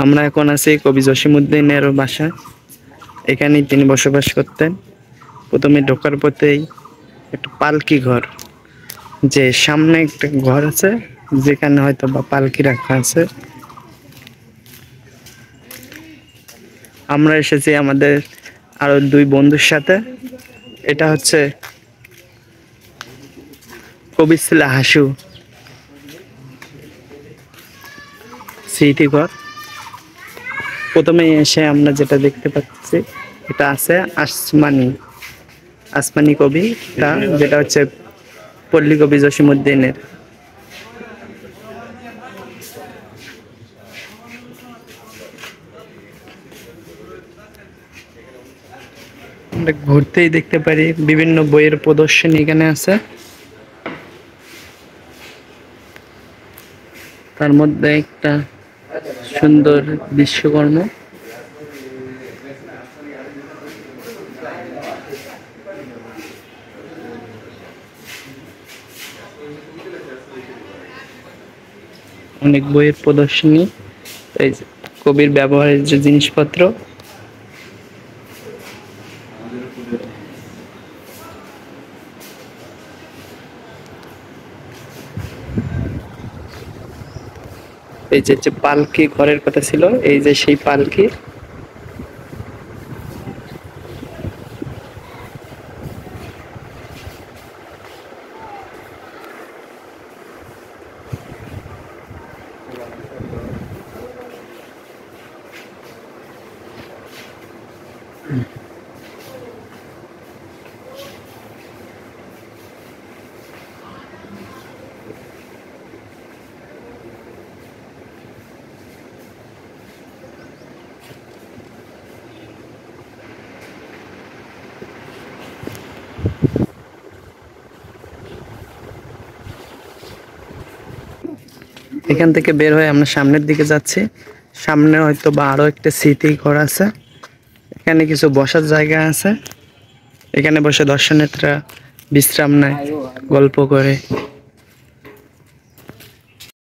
আমরা এখন আছি কবি জসিমউদ্দিনের বাসায়। এখানেই তিনি বসবাস করতেন। প্রথমে ঢোকার পথেই একটা পালকি ঘর, যে সামনে একটা ঘর আছে যেখানে হয়তো বা পালকি রাখা আছে। আমরা এসেছি আমাদের আরো দুই বন্ধুর সাথে। এটা হচ্ছে কবিছিলা হাসু স্মৃতিঘর। প্রথমে এসে আমরা যেটা দেখতে পাচ্ছি, এটা আছে আসমানি আসমানি কবিতা, যেটা হচ্ছে পল্লী কবি জসিমউদ্দিনের। আমরা ঘুরতেই দেখতে পারি বিভিন্ন বইয়ের প্রদর্শনী এখানে আছে। তার মধ্যে একটা সুন্দর দৃশ্যকর্ম। অনেক বইয়ের প্রদর্শনী, এই যে কবির ব্যবহারের যে জিনিসপত্র। এই যে পালকি ঘরের কথা ছিল, এই যে সেই পালকি। এখান থেকে বের হয়ে আমরা সামনের দিকে যাচ্ছি। সামনে হয়তো বা আরো একটা স্মৃতি ঘর আছে। এখানে কিছু বসার জায়গা আছে, এখানে বসে দর্শনার্থীরা বিশ্রাম নেয়, গল্প করে।